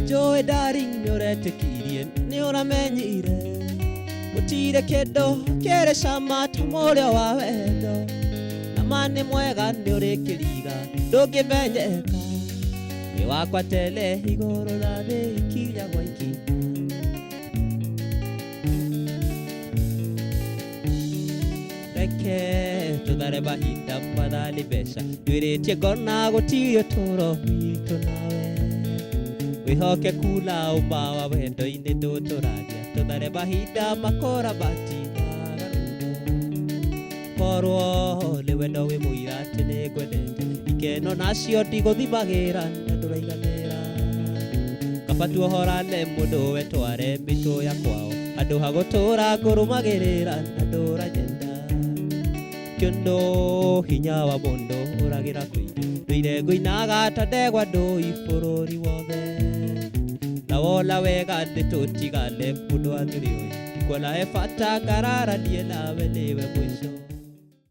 Joy darling nyorete kirie ni uramenyire Gutire kendo kere shama tamore wa wendo Na mani mwega ni urikiriga ndungimenyeka Ni wakwa tele igoro na ni ikinya gwa ikinya Reke tudare mahinda mathali besha Ndwiritie ngona gutirio turo witũ nawe Wihoke kula ubawa wendo-inĩ ndũtũragia Tũthare mahinda makora matinagarũrwo Korwo nĩ wendo wĩ mũira atĩ nĩngwendete Ikeno nacio ndigũthimagĩra na ndũraiganĩra Kaba tuohorane mũndũ we tware mĩtũ ya kwao Handũ ha gũtũra ngũrũmagĩrĩra na ndũranyenda Kĩondo hinya wa mũndũ ũragĩra kũingĩ Ndũire ngũinaga ta ndegwa ndũi bũrũri wothe Na wola wega nĩtũtigane mũndũ wa thuri ũyũ Ndikuona he bata ngararanie nawe nĩwe mũico